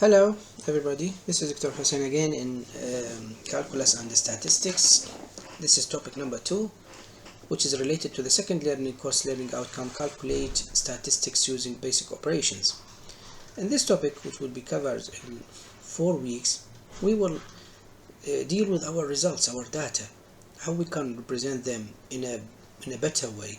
Hello everybody, this is Dr. Hussein again in Calculus and Statistics. This is topic number 2, which is related to the second learning course learning outcome, calculate statistics using basic operations. In this topic, which will be covered in 4 weeks, we will deal with our results, our data, how we can represent them in a better way.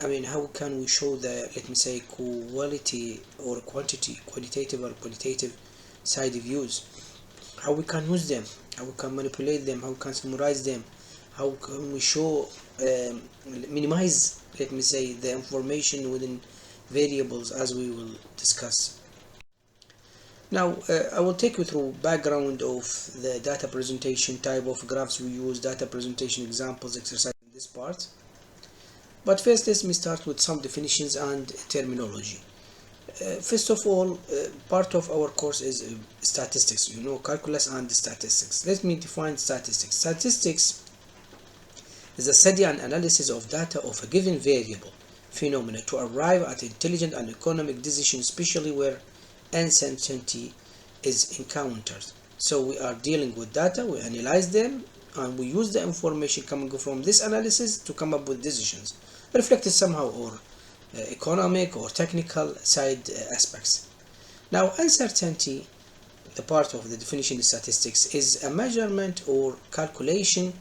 How can we show the, let me say, quality or quantitative or qualitative side views, how we can use them, how we can manipulate them, how we can summarize them, how can we show, minimize, let me say, the information within variables, as we will discuss. Now, I will take you through background of the data presentation, type of graphs we use, data presentation examples, exercise in this part. But first, let me start with some definitions and terminology. First of all, part of our course is statistics, calculus and statistics. Let me define statistics. Statistics is a study and analysis of data of a given variable, phenomena, to arrive at intelligent and economic decisions, especially where uncertainty is encountered. So we are dealing with data, we analyze them, and we use the information coming from this analysis to come up with decisions, reflected somehow or economic or technical side aspects. Now, uncertainty, the part of the definition of statistics, is a measurement or calculation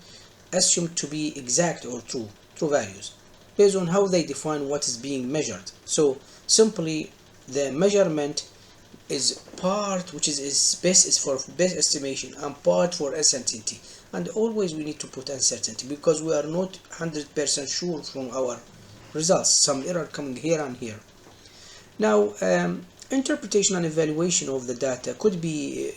assumed to be exact or true values, based on how they define what is being measured. So simply, the measurement is part which is base for base estimation and part for uncertainty. And always we need to put uncertainty because we are not 100% sure from our results. Some error coming here and here. Now, interpretation and evaluation of the data could be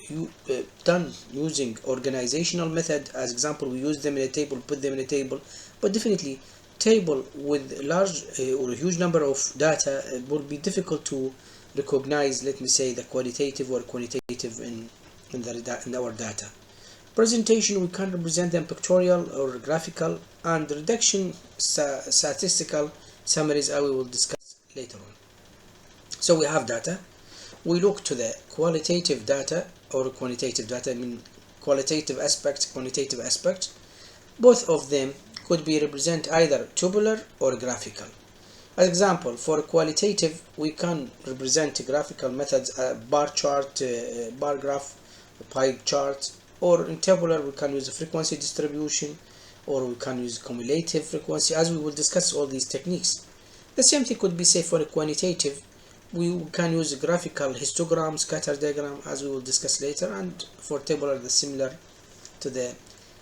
done using organizational method. As example, we use them in a table, put them in a table. But definitely, table with large or a huge number of data will be difficult to recognize, let me say, the qualitative or quantitative in our data. Presentation, we can represent them pictorial or graphical, and reduction, statistical summaries, I will discuss later on. So we have data. We look to the qualitative data or quantitative data, qualitative aspect, quantitative aspect. Both of them could be represented either tabular or graphical. As example, for qualitative, we can represent graphical methods, bar chart, bar graph, pie chart, or in tabular we can use a frequency distribution, or we can use cumulative frequency, as we will discuss all these techniques. The same thing could be said for a quantitative. We can use graphical histogram, scatter diagram, as we will discuss later, and for tabular, the similar to the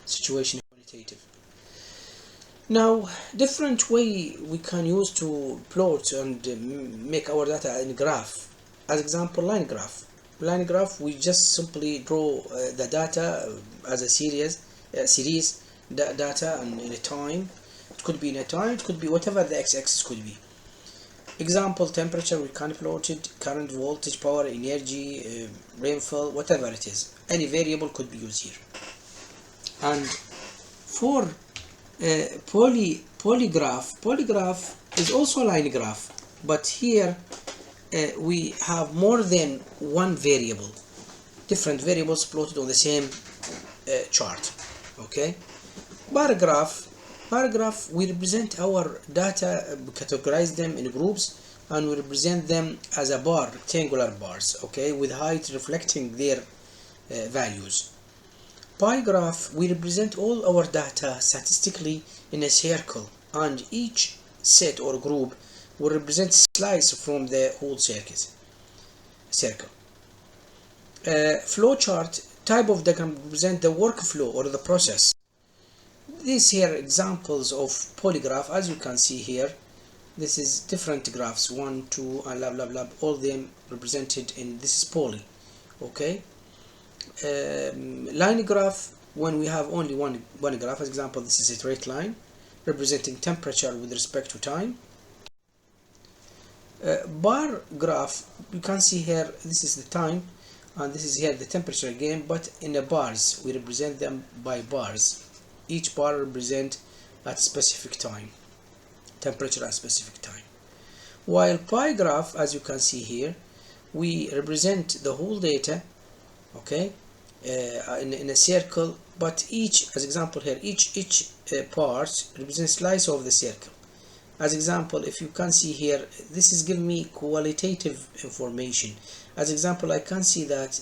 situation quantitative. Now, different way we can use to plot and make our data in graph. As example, line graph. Line graph, we just simply draw the data as a series data and in a time. It could be in a time, it could be whatever the x-axis could be. Example, temperature, we can plot it, current, voltage, power, energy, rainfall, whatever it is. Any variable could be used here. And for polygraph is also a line graph, but here we have more than one variable, different variables plotted on the same chart. Okay. Bar graph, we represent our data, we categorize them in groups, and we represent them as a bar, rectangular bars, okay, with height reflecting their values. Pie graph, we represent all our data statistically in a circle, and each set or group will represent slice from the whole circle. Flow chart, type of diagram, represent the workflow or the process. These here examples of polygraph, as you can see here. This is different graphs, 1, 2, and blah blah blah, all them represented in this is poly. Okay. Line graph, when we have only one graph, as example, this is a straight line representing temperature with respect to time. Bar graph, you can see here, this is the time, and this is here the temperature again, but in the bars, we represent them by bars. Each bar represents at specific time, temperature at specific time. While pie graph, as you can see here, we represent the whole data, okay, in a circle, but each, as example here, each part represents slice of the circle. As example, if you can see here, this is giving me qualitative information. As example, I can see that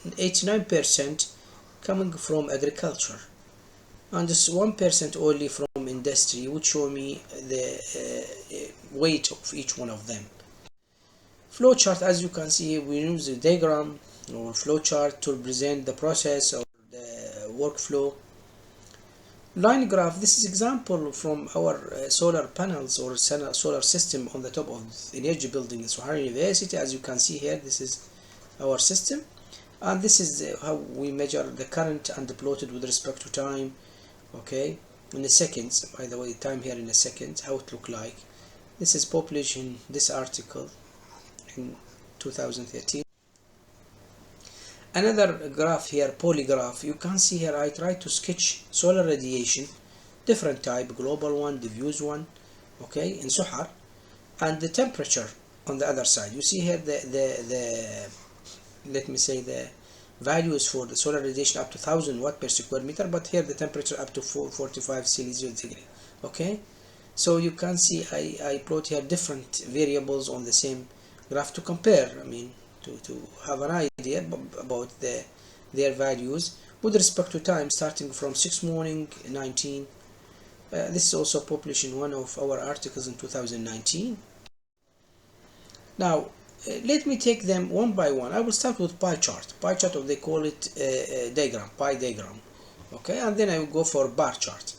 89% coming from agriculture, and just 1% only from industry, which show me the weight of each one of them. Flowchart, as you can see, we use a diagram or flowchart to represent the process or the workflow. Line graph, this is example from our solar panels or solar system on the top of the energy building in Sohar University. As you can see here, this is our system, and this is how we measure the current and plotted with respect to time, okay, in the seconds. By the way, time here in a second, how it look like. This is published in this article in 2013. Another graph here, polygraph. You can see here I try to sketch solar radiation, different type, global one, diffuse one, okay, in Sohar, and the temperature on the other side. You see here the let me say the values for the solar radiation up to 1000 watt per square meter, but here the temperature up to 45 Celsius degree, okay. So you can see I plot here different variables on the same graph to compare, I mean, to have an idea about their values with respect to time, starting from 6 morning 19. This is also published in one of our articles in 2019. Now let me take them one by one. I will start with pie chart, or they call it diagram, pie diagram, okay, and then I will go for bar chart.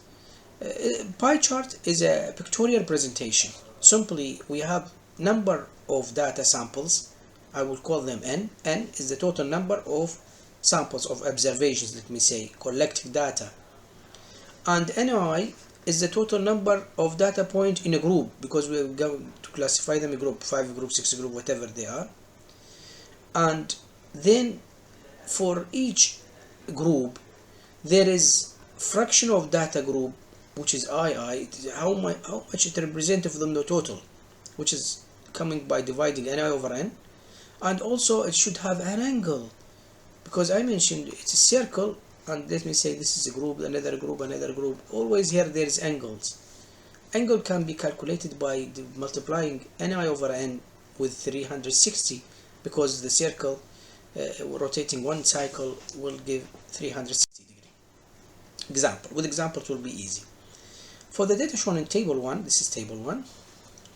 Pie chart is a pictorial presentation. Simply, we have number of data samples. I will call them n. N is the total number of samples of observations, let me say, collected data. And ni is the total number of data points in a group, because we're going to classify them in group 5 group 6 group, whatever they are. And then for each group there is fraction of data group, which is II, how much it represents of them the total, which is coming by dividing ni over n. And also it should have an angle, because I mentioned it's a circle, and let me say this is a group, another group, another group. Always here there is angles. Angle can be calculated by multiplying ni over n with 360, because the circle rotating one cycle will give 360 degree. Example. With example it will be easy. For the data shown in table 1, this is table 1,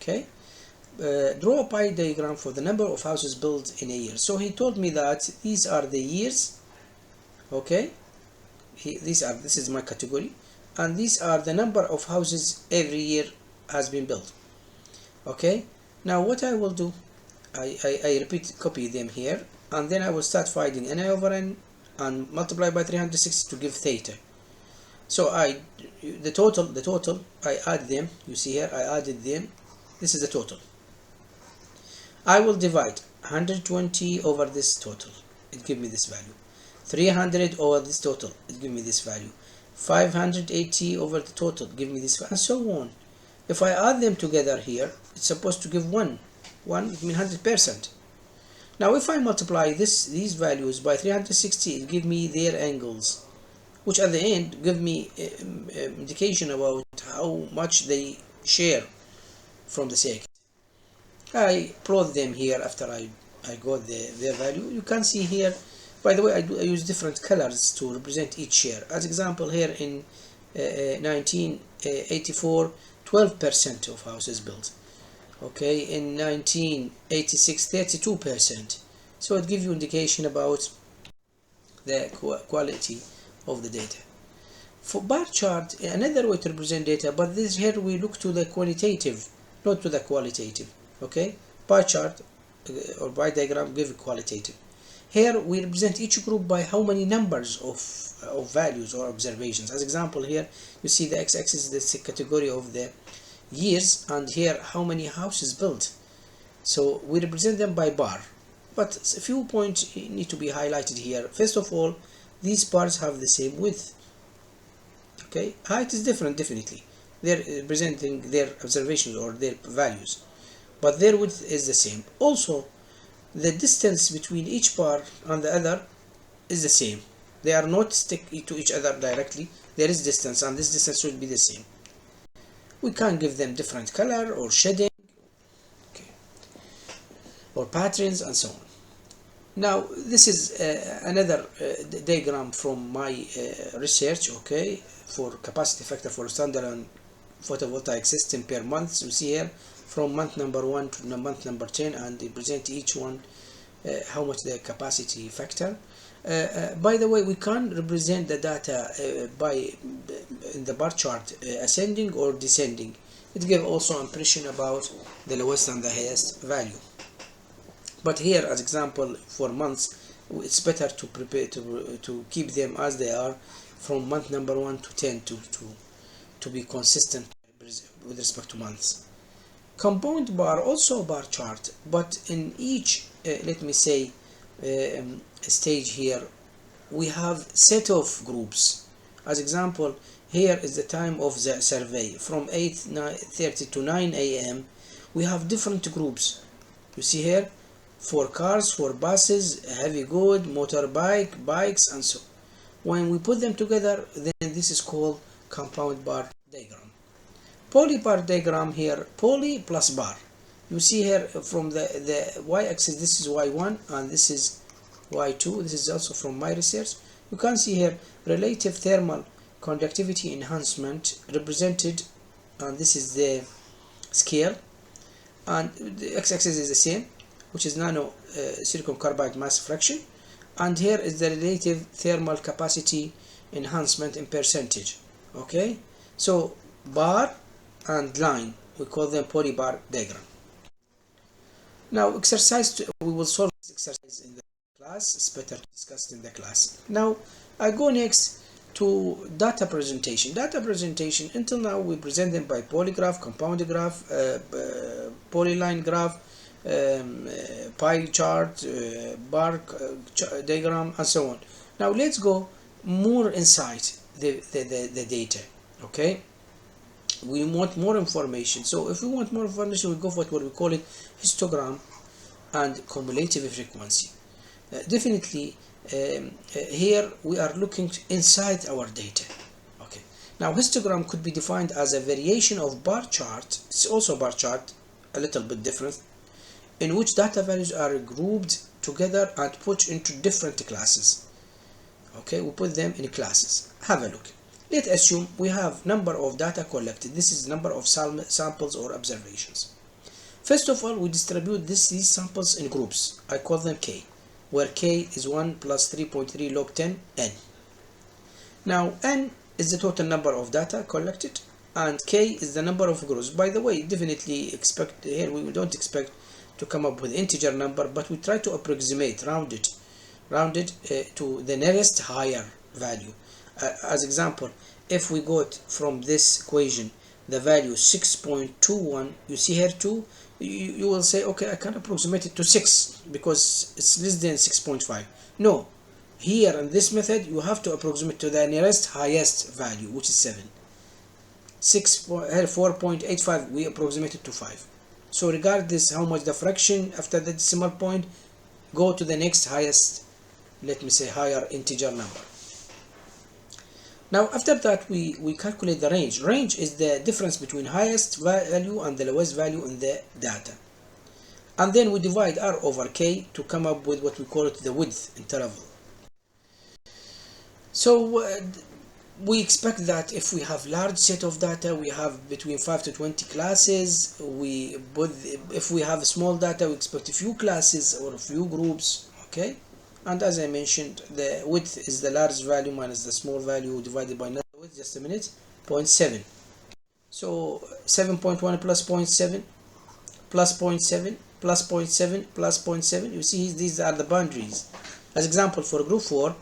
okay. Draw a pie diagram for the number of houses built in a year. So he told me that these are the years, okay. This is my category, and these are the number of houses every year has been built, okay. Now what I will do, I repeat, copy them here, and then I will start finding ni over n and multiply by 360 to give theta. So the total I add them. You see here I added them. This is the total. I will divide 120 over this total, it gives me this value. 300 over this total, it gives me this value. 580 over the total, give me this value, and so on. If I add them together here, it's supposed to give 1, it means 100%. Now if I multiply these values by 360, it gives me their angles, which at the end give me indication about how much they share from the circuit. I plot them here after I got their value. You can see here, by the way, I use different colors to represent each share. As example here in 1984, 12% of houses built. Okay, in 1986, 32%. So it gives you indication about the quality of the data. For bar chart, another way to represent data, but this here we look to the qualitative, not to the qualitative. Okay, pie chart or pie diagram give qualitative. Here we represent each group by how many numbers of values or observations. As example here, you see the x-axis is the category of the years, and here how many houses built. So we represent them by bar, but a few points need to be highlighted here. First of all, these bars have the same width. Okay, height is different, definitely. They're representing their observations or their values, but their width is the same. Also, the distance between each bar and the other is the same. They are not stick to each other directly. There is distance, and this distance should be the same. We can give them different color or shading, okay, or patterns and so on. Now this is another diagram from my research, okay, for capacity factor for standalone photovoltaic system per month. So you see here from month number 1 to month number 10, and they present each one how much the capacity factor. By the way, we can represent the data by in the bar chart ascending or descending. It gives also impression about the lowest and the highest value. But here, as example for months, it's better to prepare to keep them as they are from month number 1 to 10 to be consistent with respect to months. Compound bar, also a bar chart, but in each let me say stage here we have set of groups. As example, here is the time of the survey from 8:30 to 9 a.m. we have different groups. You see here, for cars, for buses, heavy good, motorbike, bikes, and so on. When we put them together, then this is called compound bar diagram. Poly bar diagram here, poly plus bar. You see here from the y-axis, this is y1 and this is y2. This is also from my research. You can see here relative thermal conductivity enhancement represented, and this is the scale, and the x-axis is the same, which is nano silicon carbide mass fraction, and here is the relative thermal capacity enhancement in percentage. Okay, so bar and line, we call them polybar diagram. Now exercise, we will solve this exercise in the class. It's better to discuss in the class. Now I go next to data presentation. Data presentation, until now we present them by polygraph, compound graph, polyline graph, pie chart, bar diagram, and so on. Now let's go more inside the data. Okay, we want more information. So if we want more information, we go for what we call it histogram and cumulative frequency. Definitely here we are looking inside our data. Okay, now histogram could be defined as a variation of bar chart. It's also a bar chart, a little bit different, in which data values are grouped together and put into different classes. Okay, we put them in classes. Have a look. Let's assume we have number of data collected. This is number of samples or observations. First of all, we distribute these samples in groups. I call them K, where K is 1 plus 3.3 log 10 N. Now N is the total number of data collected, and K is the number of groups. By the way, definitely expect here, we don't expect to come up with integer number, but we try to approximate, round it to the nearest higher value. As example, if we got from this equation the value 6.21, you see here 2, you will say, okay, I can approximate it to 6 because it's less than 6.5. No, here in this method you have to approximate to the nearest highest value, which is 7. 4.85, we approximate it to 5. So regardless how much the fraction after the decimal point, go to the next highest, let me say higher integer number. Now after that we calculate the range. Range is the difference between highest value and the lowest value in the data. And then we divide R over K to come up with what we call it the width interval. So we expect that if we have large set of data, we have between 5 to 20 classes. If we have small data, we expect a few classes or a few groups. Okay. And as I mentioned, the width is the large value minus the small value divided by another width, just a minute, 0.7. So 7.1 plus 0.7 plus 0.7 plus 0.7 plus 0.7. You see these are the boundaries. As example, for group 4,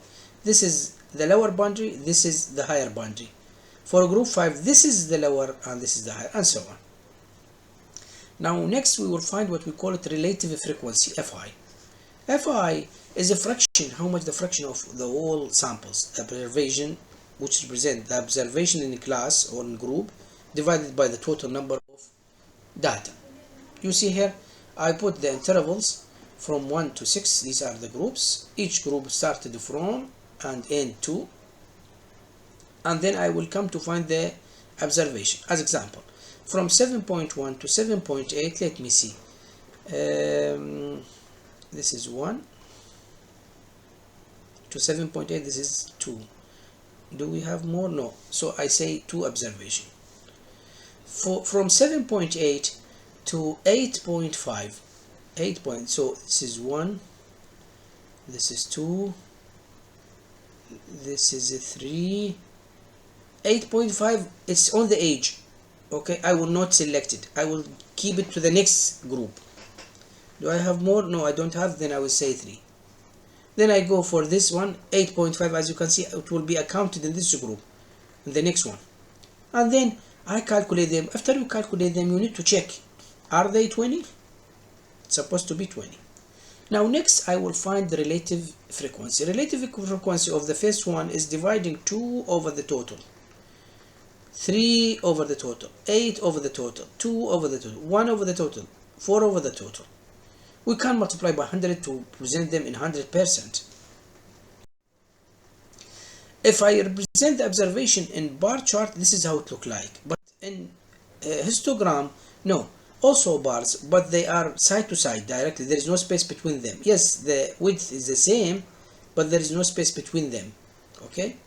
this is the lower boundary, this is the higher boundary. For group 5, this is the lower and this is the higher, and so on. Now next we will find what we call it relative frequency, Fi. Fi is a fraction, how much the fraction of the whole samples, observation, which represent the observation in a class or in group, divided by the total number of data. You see here, I put the intervals from 1 to 6. These are the groups. Each group started from and end to, and then I will come to find the observation. As example, from 7.1 to 7.8, let me see. This is 1 to 7.8, this is 2. Do we have more? No. So I say 2 observation. From 7.8 to 8.5, 8 points. So this is 1, this is 2, this is a 3. 8.5, it's on the edge. Okay, I will not select it. I will keep it to the next group. Do I have more? No, I don't have. Then I will say 3. Then I go for this one, 8.5. As you can see, it will be accounted in this group, in the next one. And then I calculate them. After you calculate them, you need to check, are they 20? It's supposed to be 20. Now next I will find the relative frequency. Relative frequency of the first one is dividing 2 over the total, 3 over the total, 8 over the total, 2 over the total, 1 over the total, 4 over the total. We can multiply by 100 to present them in 100%. If I represent the observation in bar chart, this is how it look like. But in histogram, no. Also bars, but they are side to side directly. There is no space between them. Yes, the width is the same, but there is no space between them. Okay,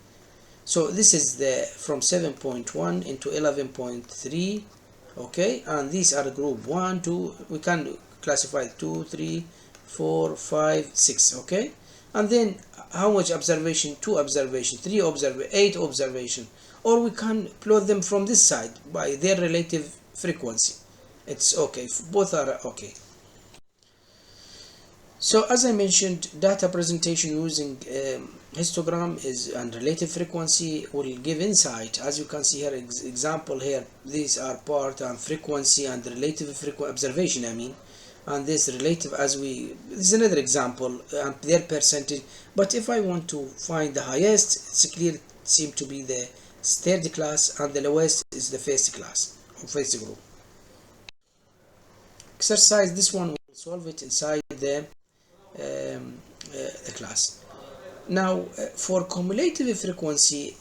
so this is the from 7.1 into 11.3. Okay, and these are group 1, 2. We can classify 2, 3, 4, 5, 6. Okay, and then how much observation? 2 observation, 3 observation, 8 observation, or we can plot them from this side by their relative frequency. It's okay, both are okay. So as I mentioned, data presentation using histogram is and relative frequency will give insight. As you can see here, example here, these are part and frequency and relative observation, I mean, and this relative, this is another example, and their percentage. But if I want to find the highest, it's clear, it seems to be the third class, and the lowest is the first class or first group. Exercise, this one will solve it inside the class. Now for cumulative frequency,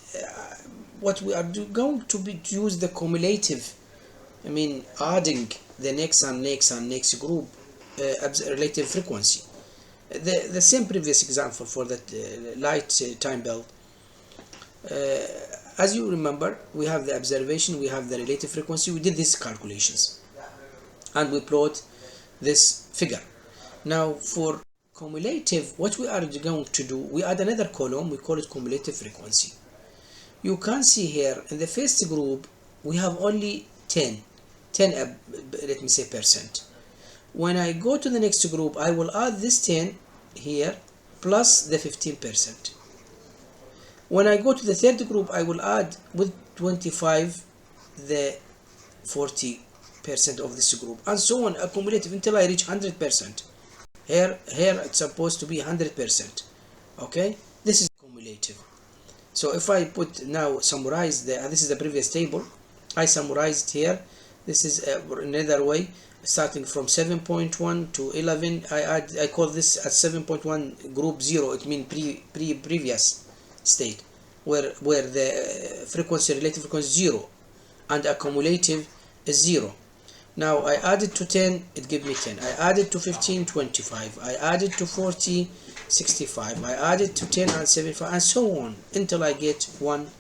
what we are going to use the cumulative, I mean adding the next and next and next group relative frequency. The same previous example for that light time belt. As you remember, we have the observation, we have the relative frequency. We did these calculations and we plot this figure. Now for cumulative, what we are going to do, we add another column, we call it cumulative frequency. You can see here in the first group we have only 10 let me say percent. When I go to the next group, I will add this 10 here plus the 15%. When I go to the third group, I will add with 25 the 40% of this group, and so on, accumulative until I reach 100%. Here it's supposed to be 100%. Okay, this is cumulative. So if I put now summarize this is the previous table, I summarized here. This is another way, starting from 7.1 to 11. I call this at 7.1 group 0. It means previous state, where the frequency, relative frequency, 0, and accumulative is 0. Now I added to 10, it gave me 10. I added to 15, 25. I added to 40, 65. I added to 10 and 75, and so on until I get one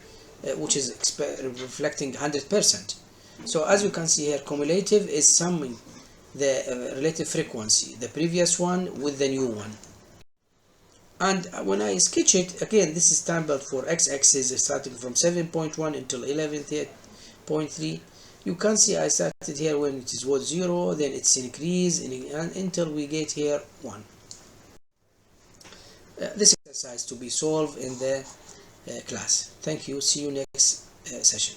which is reflecting 100%. So as you can see here, cumulative is summing the relative frequency, the previous one with the new one. And when I sketch it, again, this is time belt for x-axis starting from 7.1 until 11.3. You can see I started here when it was 0, then it's increased until we get here 1. This exercise to be solved in the class. Thank you. See you next session.